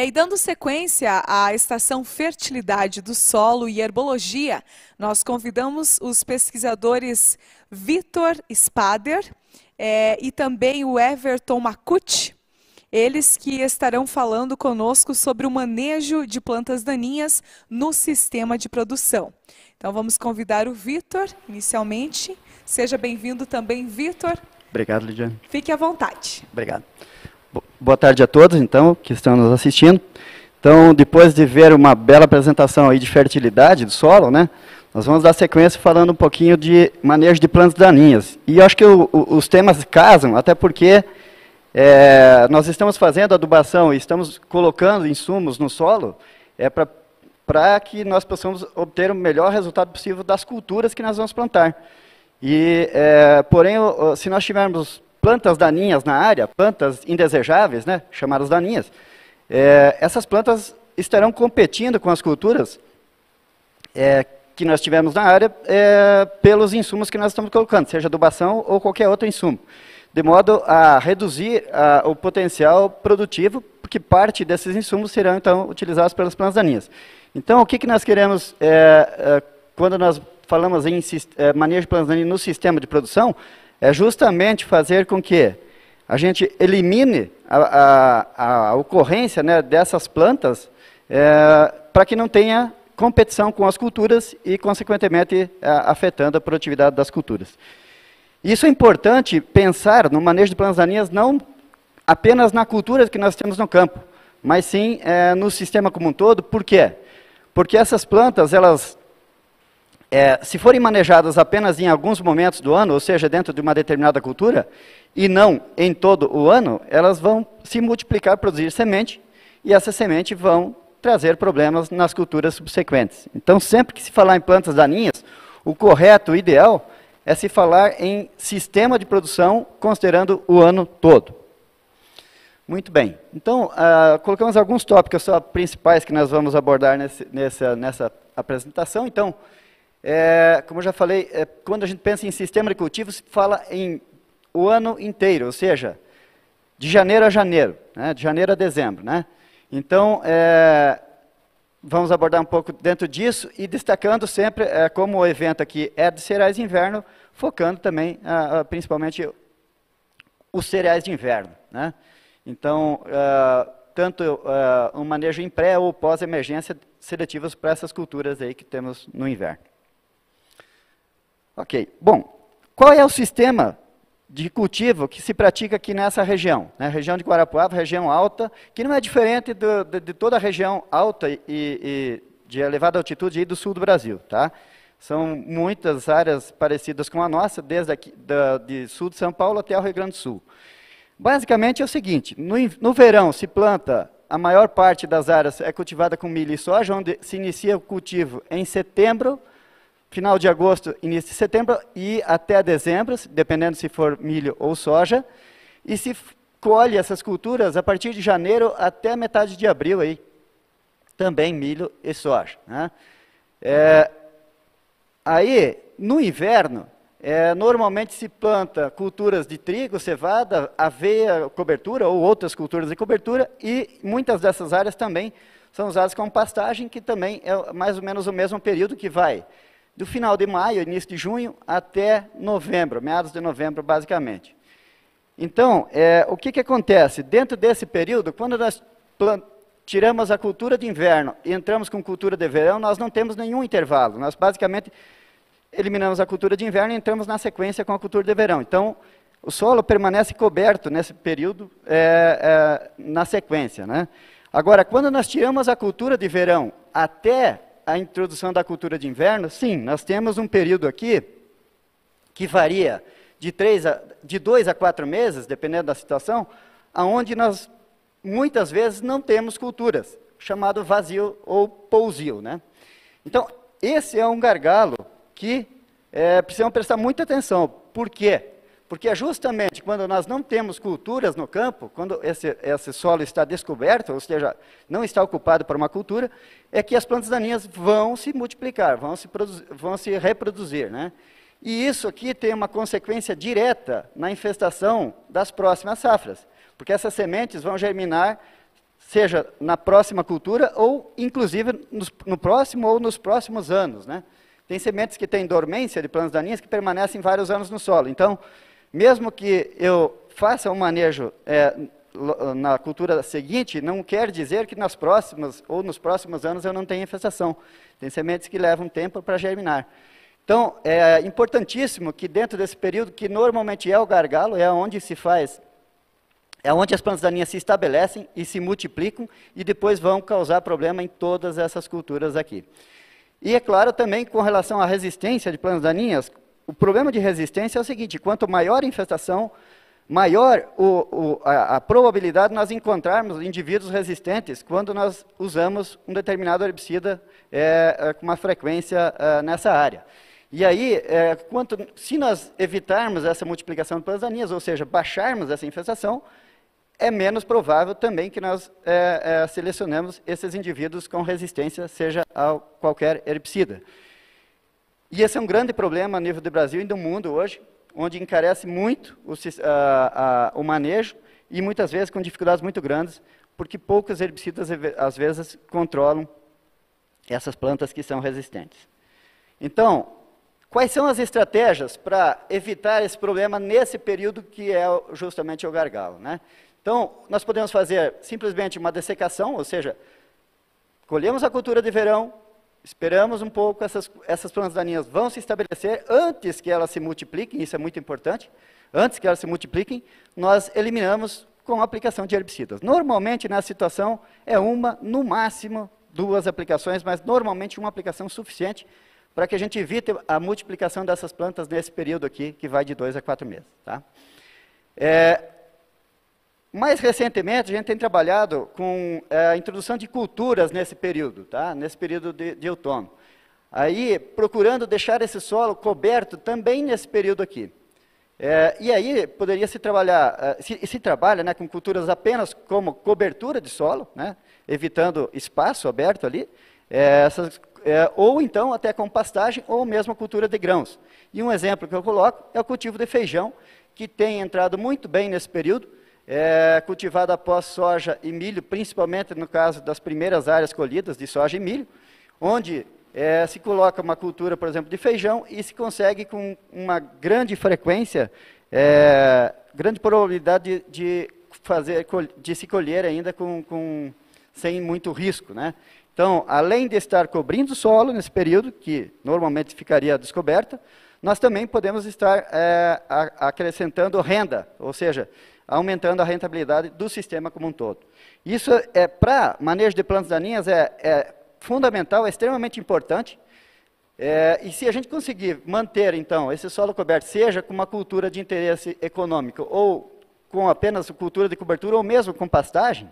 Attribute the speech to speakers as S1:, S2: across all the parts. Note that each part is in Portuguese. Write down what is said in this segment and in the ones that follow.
S1: E dando sequência à estação Fertilidade do Solo e Herbologia, nós convidamos os pesquisadores Vitor Spader e também o Everton Macucci, eles que estarão falando conosco sobre o manejo de plantas daninhas no sistema de produção. Então vamos convidar o Vitor, inicialmente. Seja bem-vindo também, Vitor.
S2: Obrigado, Lidiane.
S1: Fique à vontade.
S2: Obrigado. Boa tarde a todos, então, que estão nos assistindo. Então, depois de ver uma bela apresentação aí de fertilidade do solo, né, nós vamos dar sequência falando um pouquinho de manejo de plantas daninhas. E eu acho que os temas casam, até porque nós estamos fazendo adubação e estamos colocando insumos no solo para que nós possamos obter o melhor resultado possível das culturas que nós vamos plantar. Porém, se nós tivermos plantas daninhas na área, plantas indesejáveis, né, chamadas daninhas, essas plantas estarão competindo com as culturas que nós tivemos na área pelos insumos que nós estamos colocando, seja adubação ou qualquer outro insumo, de modo a reduzir o potencial produtivo, porque parte desses insumos serão, então, utilizados pelas plantas daninhas. Então, o que nós queremos, quando nós falamos em manejo de plantas daninhas no sistema de produção, é justamente fazer com que a gente elimine a ocorrência, né, dessas plantas para que não tenha competição com as culturas e, consequentemente, afetando a produtividade das culturas. Isso é importante pensar no manejo de plantas daninhas não apenas na cultura que nós temos no campo, mas sim no sistema como um todo. Por quê? Porque essas plantas, elas se forem manejadas apenas em alguns momentos do ano, ou seja, dentro de uma determinada cultura, e não em todo o ano, elas vão se multiplicar, produzir semente, e essa semente vão trazer problemas nas culturas subsequentes. Então, sempre que se falar em plantas daninhas, o correto, o ideal, é se falar em sistema de produção, considerando o ano todo. Muito bem. Então, colocamos alguns tópicos principais que nós vamos abordar nessa apresentação. Então, como eu já falei, quando a gente pensa em sistema de cultivo, se fala em o ano inteiro, ou seja, de janeiro a janeiro, né, de janeiro a dezembro, né? Então, vamos abordar um pouco dentro disso e destacando sempre, como o evento aqui é de cereais de inverno, focando também, principalmente, os cereais de inverno, né? Então, tanto um manejo em pré ou pós-emergência seletivos para essas culturas aí que temos no inverno. Ok, bom, qual é o sistema de cultivo que se pratica aqui nessa região? Né? Região de Guarapuava, região alta, que não é diferente de toda a região alta e de elevada altitude aí do sul do Brasil, tá? São muitas áreas parecidas com a nossa, desde aqui, de sul de São Paulo até o Rio Grande do Sul. Basicamente é o seguinte, no verão se planta, a maior parte das áreas é cultivada com milho e soja, onde se inicia o cultivo em setembro, final de agosto, início de setembro e até dezembro, dependendo se for milho ou soja, e se colhe essas culturas a partir de janeiro até metade de abril, aí, também milho e soja, né? Aí, no inverno, normalmente se planta culturas de trigo, cevada, aveia, cobertura ou outras culturas de cobertura, e muitas dessas áreas também são usadas como pastagem, que também é mais ou menos o mesmo período que vai do final de maio, início de junho, até novembro, meados de novembro, basicamente. Então, o que acontece? Dentro desse período, quando nós tiramos a cultura de inverno e entramos com cultura de verão, nós não temos nenhum intervalo. Nós, basicamente, eliminamos a cultura de inverno e entramos na sequência com a cultura de verão. Então, o solo permanece coberto nesse período, na sequência, né? Agora, quando nós tiramos a cultura de verão até a introdução da cultura de inverno, sim, nós temos um período aqui que varia de 2 a 4 meses, dependendo da situação, onde nós, muitas vezes, não temos culturas, chamado vazio ou pousio, né? Então, esse é um gargalo que precisamos prestar muita atenção. Por quê? Porque é justamente quando nós não temos culturas no campo, quando esse solo está descoberto, ou seja, não está ocupado por uma cultura, é que as plantas daninhas vão se multiplicar, vão se reproduzir, né? E isso aqui tem uma consequência direta na infestação das próximas safras, porque essas sementes vão germinar seja na próxima cultura ou, inclusive, no próximo ou nos próximos anos, né? Tem sementes que têm dormência de plantas daninhas que permanecem vários anos no solo. Então, mesmo que eu faça um manejo na cultura seguinte, não quer dizer que nas próximas ou nos próximos anos eu não tenha infestação. Tem sementes que levam tempo para germinar. Então, é importantíssimo que dentro desse período, que normalmente é o gargalo, é onde se faz, é onde as plantas daninhas se estabelecem e se multiplicam e depois vão causar problema em todas essas culturas aqui. E é claro também, com relação à resistência de plantas daninhas, o problema de resistência é o seguinte: quanto maior a infestação, maior a probabilidade de nós encontrarmos indivíduos resistentes quando nós usamos um determinado herbicida com uma frequência nessa área. E aí, se nós evitarmos essa multiplicação de plantas daninhas, ou seja, baixarmos essa infestação, é menos provável também que nós selecionemos esses indivíduos com resistência, seja a qualquer herbicida. E esse é um grande problema a nível do Brasil e do mundo hoje, onde encarece muito o manejo e muitas vezes com dificuldades muito grandes, porque poucos herbicidas às vezes controlam essas plantas que são resistentes. Então, quais são as estratégias para evitar esse problema nesse período que é justamente o gargalo, né? Então, nós podemos fazer simplesmente uma dessecação, ou seja, colhemos a cultura de verão, esperamos um pouco, essas plantas daninhas vão se estabelecer antes que elas se multipliquem, isso é muito importante, antes que elas se multipliquem, nós eliminamos com a aplicação de herbicidas. Normalmente, nessa situação, é uma, no máximo, 2 aplicações, mas normalmente uma aplicação suficiente para que a gente evite a multiplicação dessas plantas nesse período aqui, que vai de 2 a 4 meses. Tá? Mais recentemente, a gente tem trabalhado com a introdução de culturas nesse período, tá? Nesse período de outono. Aí, procurando deixar esse solo coberto também nesse período aqui. E aí, poderia se trabalhar, se trabalha, né, com culturas apenas como cobertura de solo, né, evitando espaço aberto ali, ou então até com pastagem, ou mesmo cultura de grãos. E um exemplo que eu coloco é o cultivo de feijão, que tem entrado muito bem nesse período, cultivado após soja e milho, principalmente no caso das primeiras áreas colhidas de soja e milho, onde se coloca uma cultura, por exemplo, de feijão e se consegue com uma grande frequência, grande probabilidade de se colher ainda sem muito risco, né? Então, além de estar cobrindo o solo nesse período, que normalmente ficaria descoberta, nós também podemos estar acrescentando renda, ou seja, aumentando a rentabilidade do sistema como um todo. Isso, para manejo de plantas daninhas, é fundamental, é extremamente importante. E se a gente conseguir manter, então, esse solo coberto, seja com uma cultura de interesse econômico, ou com apenas cultura de cobertura, ou mesmo com pastagem,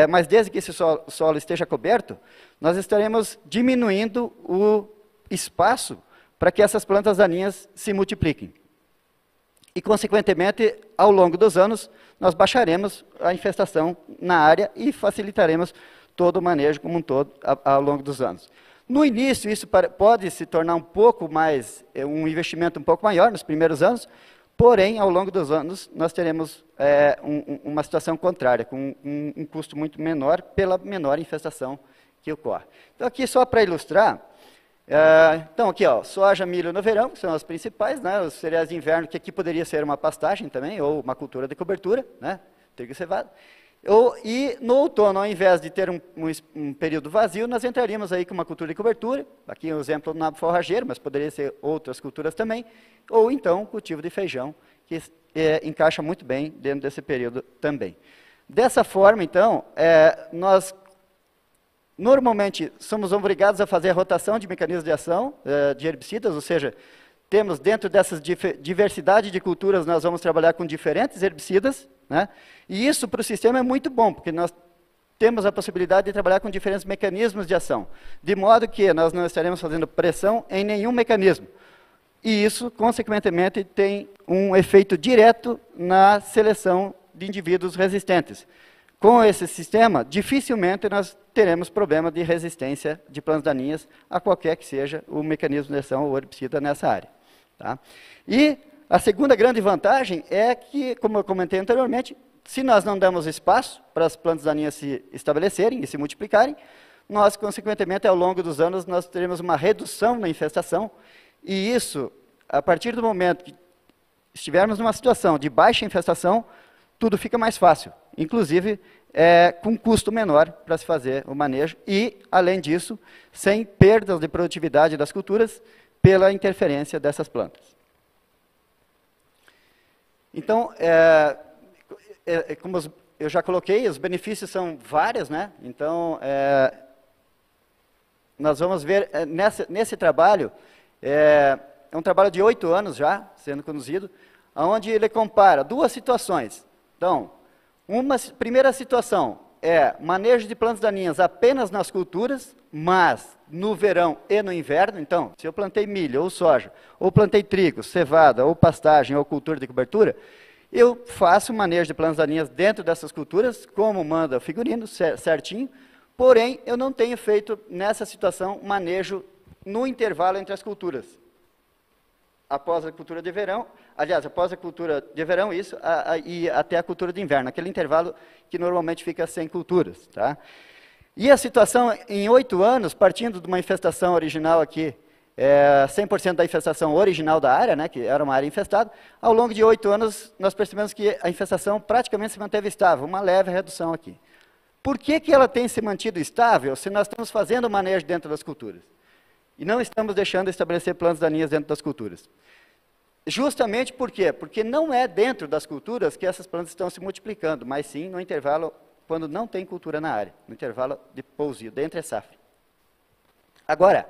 S2: mas desde que esse solo esteja coberto, nós estaremos diminuindo o espaço para que essas plantas daninhas se multipliquem. E, consequentemente, ao longo dos anos, nós baixaremos a infestação na área e facilitaremos todo o manejo como um todo ao longo dos anos. No início, isso pode se tornar um pouco mais, um investimento um pouco maior nos primeiros anos, porém, ao longo dos anos, nós teremos uma situação contrária, com um custo muito menor pela menor infestação que ocorre. Então, aqui só para ilustrar, então aqui, ó, soja, milho no verão, que são as principais, né, os cereais de inverno, que aqui poderia ser uma pastagem também, ou uma cultura de cobertura, né, trigo e cevada. E no outono, ao invés de ter um período vazio, nós entraríamos aí com uma cultura de cobertura, aqui um exemplo do nabo forrageiro, mas poderia ser outras culturas também, ou então cultivo de feijão, que encaixa muito bem dentro desse período também. Dessa forma, então, nós normalmente somos obrigados a fazer a rotação de mecanismos de ação de herbicidas, ou seja, temos dentro dessas diversidade de culturas, nós vamos trabalhar com diferentes herbicidas, né? E isso para o sistema é muito bom, porque nós temos a possibilidade de trabalhar com diferentes mecanismos de ação, de modo que nós não estaremos fazendo pressão em nenhum mecanismo. E isso, consequentemente, tem um efeito direto na seleção de indivíduos resistentes. Com esse sistema, dificilmente nós teremos problema de resistência de plantas daninhas a qualquer que seja o mecanismo de ação ou herbicida nessa área. Tá? E a segunda grande vantagem é que, como eu comentei anteriormente, Se nós não damos espaço para as plantas daninhas se estabelecerem e se multiplicarem, nós, consequentemente, ao longo dos anos, nós teremos uma redução na infestação, e isso, a partir do momento que estivermos numa situação de baixa infestação, tudo fica mais fácil, inclusive com custo menor para se fazer o manejo, e, além disso, sem perdas de produtividade das culturas pela interferência dessas plantas. Então, como eu já coloquei, os benefícios são vários, né? Então, nós vamos ver nesse trabalho, é um trabalho de 8 anos já sendo conduzido, onde ele compara duas situações. Então, uma primeira situação é manejo de plantas daninhas apenas nas culturas, mas no verão e no inverno. Então, se eu plantei milho ou soja, ou plantei trigo, cevada, ou pastagem, ou cultura de cobertura, eu faço manejo de plantas daninhas dentro dessas culturas, como manda o figurino, certinho, porém, eu não tenho feito, nessa situação, manejo no intervalo entre as culturas. Após a cultura de verão, aliás, após a cultura de verão, isso, e até a cultura de inverno, aquele intervalo que normalmente fica sem culturas. Tá? E a situação, em 8 anos, partindo de uma infestação original aqui, 100% da infestação original da área, né, que era uma área infestada, ao longo de 8 anos, nós percebemos que a infestação praticamente se manteve estável, uma leve redução aqui. Por que ela tem se mantido estável se nós estamos fazendo o manejo dentro das culturas? E não estamos deixando estabelecer plantas daninhas dentro das culturas. Justamente por quê? Porque não é dentro das culturas que essas plantas estão se multiplicando, mas sim no intervalo, quando não tem cultura na área, no intervalo de pousio, de entre safra. Agora,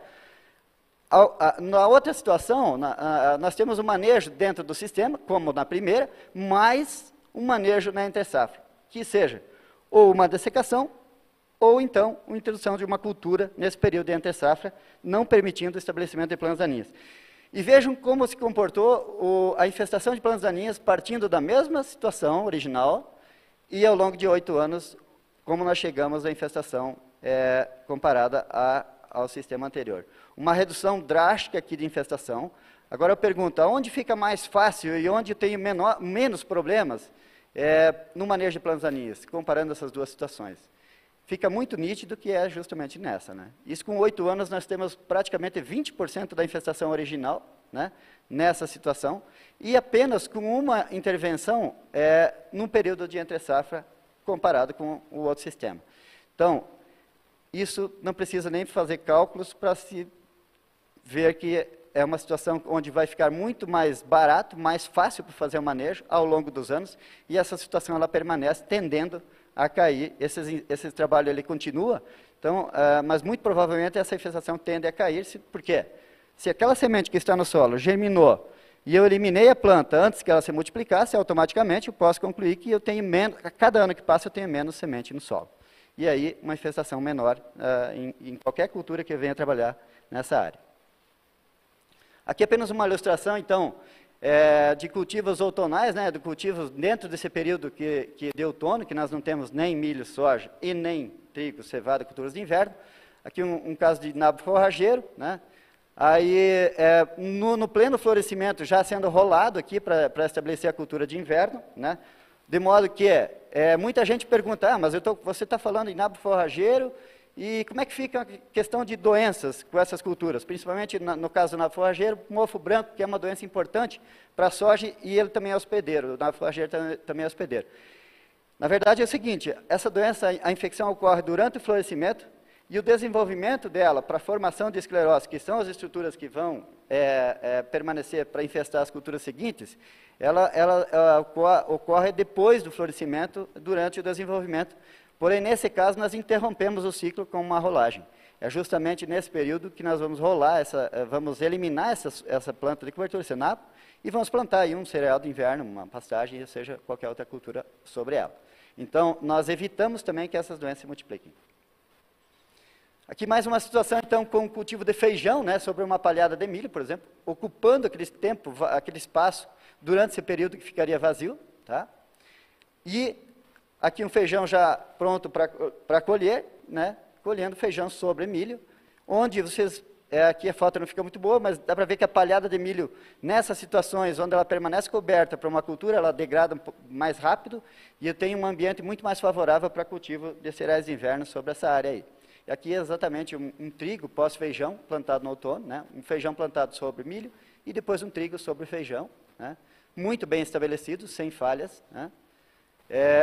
S2: na outra situação, nós temos um manejo dentro do sistema, como na primeira, mais um manejo na entre safra, que seja ou uma dessecação, ou então a introdução de uma cultura nesse período de entre safra, não permitindo o estabelecimento de plantas daninhas. E vejam como se comportou a infestação de plantas daninhas partindo da mesma situação original e ao longo de 8 anos, como nós chegamos à infestação comparada ao sistema anterior. Uma redução drástica aqui de infestação. Agora eu pergunto, onde fica mais fácil e onde eu tenho menos problemas no manejo de plantas daninhas, comparando essas duas situações? Fica muito nítido que é justamente nessa. Né? Isso com 8 anos nós temos praticamente 20% da infestação original, né, nessa situação, e apenas com uma intervenção num período de entre-safra comparado com o outro sistema. Então, isso não precisa nem fazer cálculos para se ver que é uma situação onde vai ficar muito mais barato, mais fácil para fazer o manejo ao longo dos anos, e essa situação ela permanece tendendo a cair, esse trabalho ele continua, então, mas muito provavelmente essa infestação tende a cair, por quê? Se aquela semente que está no solo germinou e eu eliminei a planta antes que ela se multiplicasse, automaticamente eu posso concluir que eu tenho menos, a cada ano que passa eu tenho menos semente no solo. E aí uma infestação menor em qualquer cultura que eu venha trabalhar nessa área. Aqui apenas uma ilustração, então, de cultivos outonais, né, de cultivos dentro desse período de outono, que nós não temos nem milho, soja e nem trigo, cevada, culturas de inverno. Aqui um caso de nabo forrageiro, né, aí no pleno florescimento já sendo rolado aqui para estabelecer a cultura de inverno, né, de modo que muita gente pergunta, mas você está falando em nabo forrageiro, e como é que fica a questão de doenças com essas culturas? Principalmente no caso do nabo forrageiro, mofo branco, que é uma doença importante para a soja, e ele também é hospedeiro, o nabo forrageiro também é hospedeiro. Na verdade é o seguinte, essa doença, a infecção ocorre durante o florescimento, e o desenvolvimento dela para a formação de esclerose, que são as estruturas que vão permanecer para infestar as culturas seguintes, ela ocorre depois do florescimento, durante o desenvolvimento. Porém, nesse caso, nós interrompemos o ciclo com uma rolagem. É justamente nesse período que nós vamos rolar, vamos eliminar essa planta de cobertura, esse nabo, e vamos plantar aí um cereal de inverno, uma pastagem, ou seja, qualquer outra cultura sobre ela. Então, nós evitamos também que essas doenças se multipliquem. Aqui mais uma situação, então, com o cultivo de feijão, né, sobre uma palhada de milho, por exemplo, ocupando aquele espaço durante esse período que ficaria vazio, tá? E aqui um feijão já pronto para colher, né, colhendo feijão sobre milho, onde vocês aqui a foto não fica muito boa, mas dá para ver que a palhada de milho, nessas situações onde ela permanece coberta para uma cultura, ela degrada mais rápido, e eu tenho um ambiente muito mais favorável para cultivo de cereais de inverno sobre essa área aí. E aqui é exatamente um trigo pós-feijão plantado no outono, né? Um feijão plantado sobre milho, e depois um trigo sobre feijão, né? Muito bem estabelecido, sem falhas, né?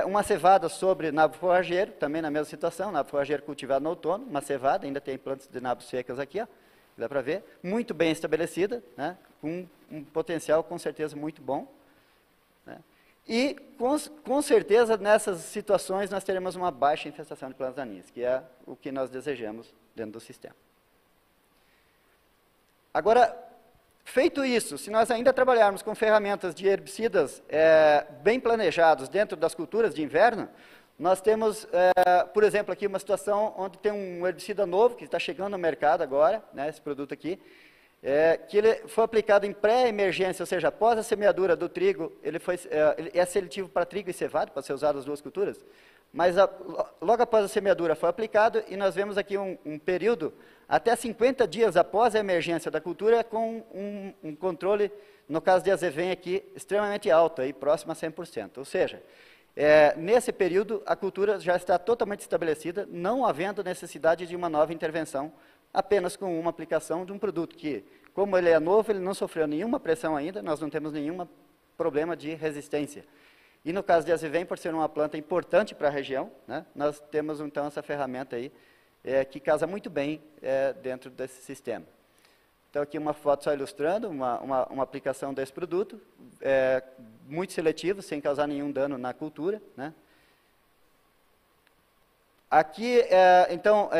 S2: Uma cevada sobre nabo forrageiro, também na mesma situação, nabo forrageiro cultivado no outono, uma cevada, ainda tem plantas de nabos secas aqui, ó, dá para ver, muito bem estabelecida, né, com um potencial com certeza muito bom. Né, e com certeza nessas situações nós teremos uma baixa infestação de plantas daninhas, que é o que nós desejamos dentro do sistema. Agora, feito isso, se nós ainda trabalharmos com ferramentas de herbicidas bem planejados dentro das culturas de inverno, nós temos, por exemplo, aqui uma situação onde tem um herbicida novo, que está chegando no mercado agora, né, esse produto aqui, que ele foi aplicado em pré-emergência, ou seja, após a semeadura do trigo, ele é seletivo para trigo e cevada, pode ser usado as duas culturas, mas logo após a semeadura foi aplicado, e nós vemos aqui um período, até 50 dias após a emergência da cultura, com um controle, no caso de azevém aqui, extremamente alto, aí, próximo a 100%. Ou seja, nesse período, a cultura já está totalmente estabelecida, não havendo necessidade de uma nova intervenção, apenas com uma aplicação de um produto que, como ele é novo, ele não sofreu nenhuma pressão ainda, nós não temos nenhum problema de resistência. E no caso de azevém, por ser uma planta importante para a região, né, nós temos então essa ferramenta aí, que casa muito bem dentro desse sistema. Então aqui uma foto só ilustrando uma aplicação desse produto, muito seletivo, sem causar nenhum dano na cultura. Né. Aqui, então,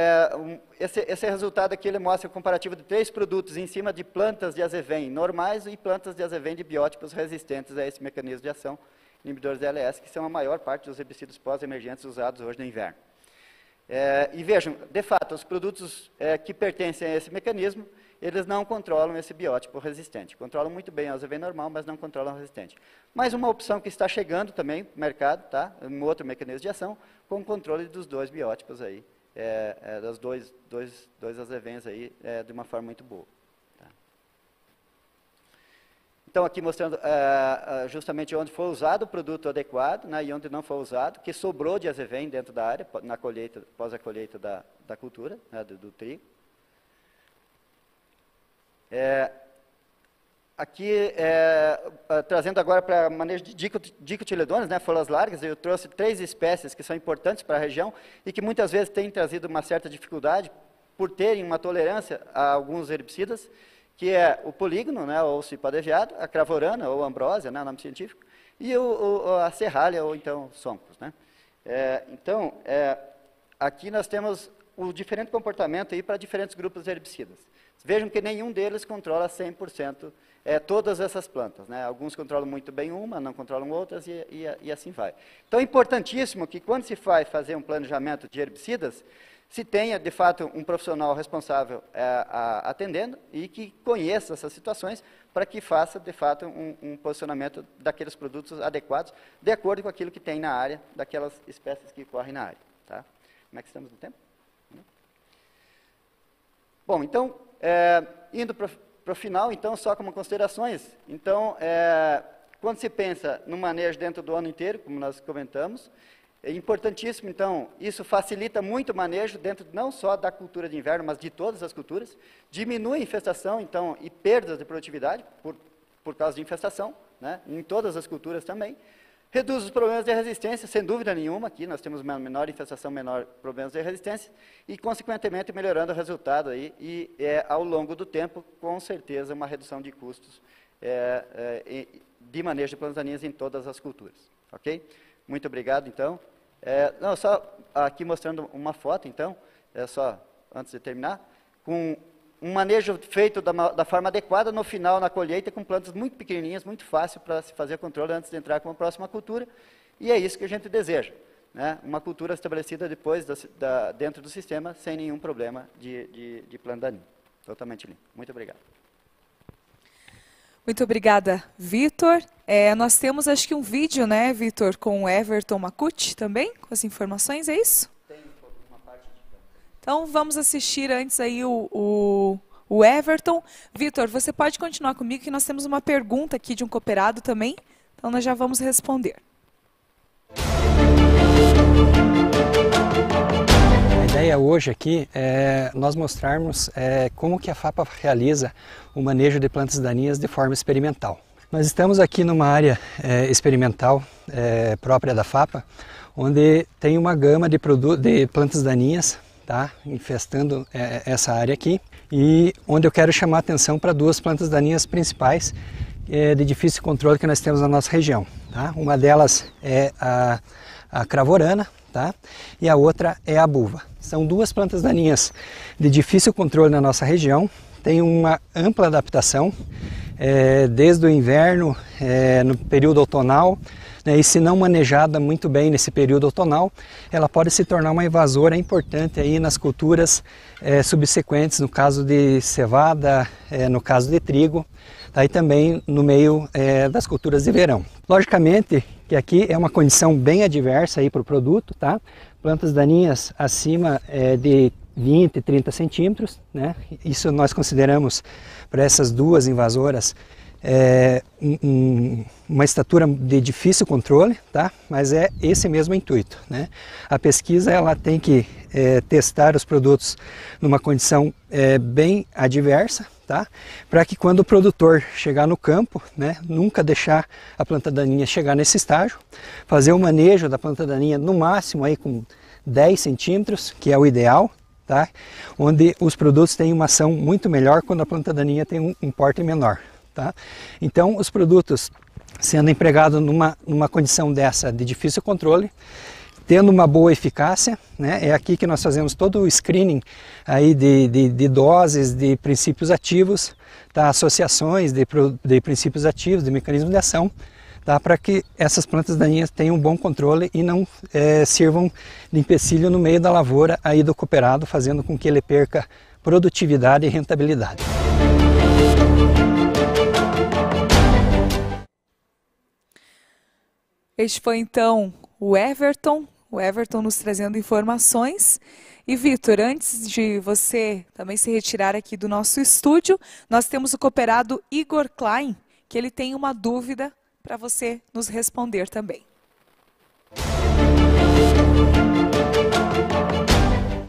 S2: esse resultado aqui ele mostra o comparativo de 3 produtos em cima de plantas de azevém normais e plantas de azevém de biótipos resistentes a esse mecanismo de ação, inibidores de LS, que são a maior parte dos herbicidas pós-emergentes usados hoje no inverno. E vejam, de fato, os produtos que pertencem a esse mecanismo, eles não controlam esse biótipo resistente. Controlam muito bem o azevém normal, mas não controlam o resistente. Mais uma opção que está chegando também no mercado, tá? Um outro mecanismo de ação, com o controle dos 2 biótipos aí, das dois azevens aí, de uma forma muito boa. Tá? Então, aqui mostrando justamente onde foi usado o produto adequado, né, e onde não foi usado, que sobrou de azevém dentro da área, na colheita, após a colheita da cultura, né, do trigo. Aqui, trazendo agora para manejo de dicotiledôneos, né, folhas largas, eu trouxe 3 espécies que são importantes para a região e que muitas vezes têm trazido uma certa dificuldade por terem uma tolerância a alguns herbicidas, que é o polígono, né, ou cipadeviado, a cravorana, ou ambrósia, né, nome científico, e a serralha, ou então soncos. Né. Então, aqui nós temos o diferente comportamento aí para diferentes grupos de herbicidas. Vejam que nenhum deles controla 100% todas essas plantas. Né? Alguns controlam muito bem uma, não controlam outras, e assim vai. Então, é importantíssimo que, quando se vai fazer um planejamento de herbicidas, se tenha, de fato, um profissional responsável atendendo e que conheça essas situações para que faça, de fato, um posicionamento daqueles produtos adequados, de acordo com aquilo que tem na área, daquelas espécies que correm na área. Tá? Como é que estamos no tempo? Bom, então, indo para o final, então, só como considerações. Então, quando se pensa no manejo dentro do ano inteiro, como nós comentamos, é importantíssimo, então, isso facilita muito o manejo dentro não só da cultura de inverno, mas de todas as culturas, diminui a infestação, então, e perdas de produtividade por causa de infestação, né, em todas as culturas também. Reduz os problemas de resistência, sem dúvida nenhuma, aqui nós temos uma menor infestação, menor problemas de resistência, e, consequentemente, melhorando o resultado aí, e ao longo do tempo, com certeza, uma redução de custos de manejo de plantas daninhas em todas as culturas. Ok? Muito obrigado, então. Não, só aqui mostrando uma foto, então, só antes de terminar, com um manejo feito da forma adequada no final, na colheita, com plantas muito pequenininhas, muito fácil para se fazer controle antes de entrar com a próxima cultura, e é isso que a gente deseja, né? Uma cultura estabelecida depois dentro do sistema, sem nenhum problema de planta daninha. Totalmente limpo. Muito obrigado.
S1: Muito obrigada, Vitor. Nós temos, acho que um vídeo, né, Vitor, com o Everton Macucci também, com as informações, é isso?
S2: Tem uma parte de...
S1: Então, vamos assistir antes aí o o Everton. Vitor, você pode continuar comigo que nós temos uma pergunta aqui de um cooperado também, então nós já vamos responder.
S3: A ideia hoje aqui é nós mostrarmos como que a FAPA realiza o manejo de plantas daninhas de forma experimental. Nós estamos aqui numa área experimental própria da FAPA, onde tem uma gama de plantas daninhas, tá, infestando essa área aqui, e onde eu quero chamar a atenção para duas plantas daninhas principais de difícil controle que nós temos na nossa região. Tá? Uma delas é a cravorana, tá? E a outra é a buva. São duas plantas daninhas de difícil controle na nossa região, tem uma ampla adaptação, desde o inverno, no período outonal, né, e se não manejada muito bem nesse período outonal, ela pode se tornar uma invasora importante aí nas culturas subsequentes, no caso de cevada, no caso de trigo, tá, e também no meio das culturas de verão. Logicamente que aqui é uma condição bem adversa para o produto, tá? Plantas daninhas acima de 20, 30 centímetros, né? Isso nós consideramos para essas duas invasoras uma estatura de difícil controle, tá? Mas é esse mesmo intuito, né? A pesquisa ela tem que testar os produtos numa condição bem adversa, tá? Para que quando o produtor chegar no campo, né, nunca deixar a planta daninha chegar nesse estágio, fazer o manejo da planta daninha no máximo aí com 10 centímetros, que é o ideal, tá? Onde os produtos têm uma ação muito melhor quando a planta daninha tem um porte menor. Tá? Então, os produtos sendo empregados numa condição dessa de difícil controle, tendo uma boa eficácia, né? É aqui que nós fazemos todo o screening aí de doses, de princípios ativos, tá? Associações de princípios ativos, de mecanismos de ação, tá? Para que essas plantas daninhas tenham um bom controle e não sirvam de empecilho no meio da lavoura aí do cooperado, fazendo com que ele perca produtividade e rentabilidade.
S1: Este foi então o Everton nos trazendo informações. E Vitor, antes de você também se retirar aqui do nosso estúdio, nós temos o cooperado Igor Klein, que ele tem uma dúvida para você nos responder também.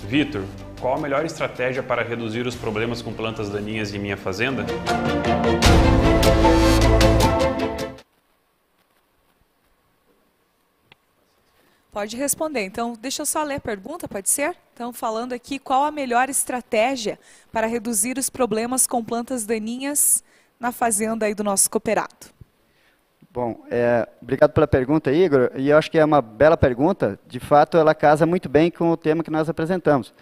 S4: Vitor, qual a melhor estratégia para reduzir os problemas com plantas daninhas em minha fazenda?
S1: Pode responder. Então, deixa eu só ler a pergunta, pode ser? Então, falando aqui, qual a melhor estratégia para reduzir os problemas com plantas daninhas na fazenda aí do nosso cooperado?
S2: Bom, obrigado pela pergunta, Igor, e eu acho que é uma bela pergunta. De fato, ela casa muito bem com o tema que nós apresentamos.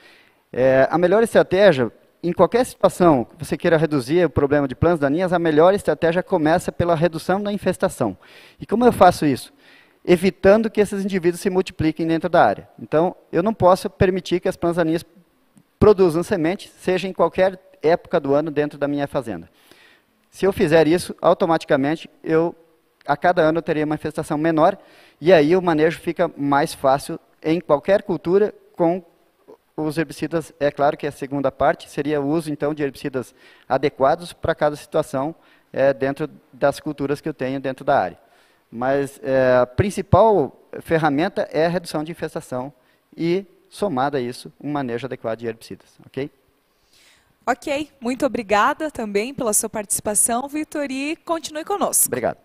S2: A melhor estratégia, em qualquer situação que você queira reduzir o problema de plantas daninhas, a melhor estratégia começa pela redução da infestação. E como eu faço isso? Evitando que esses indivíduos se multipliquem dentro da área. Então, eu não posso permitir que as plantas daninhas produzam semente, seja em qualquer época do ano dentro da minha fazenda. Se eu fizer isso, automaticamente, a cada ano eu teria uma infestação menor, e aí o manejo fica mais fácil em qualquer cultura com os herbicidas. É claro que a segunda parte seria o uso, então, de herbicidas adequados para cada situação dentro das culturas que eu tenho dentro da área. Mas a principal ferramenta é a redução de infestação e, somada a isso, um manejo adequado de herbicidas, ok?
S1: Ok, muito obrigada também pela sua participação, Vitor, e continue conosco.
S2: Obrigado.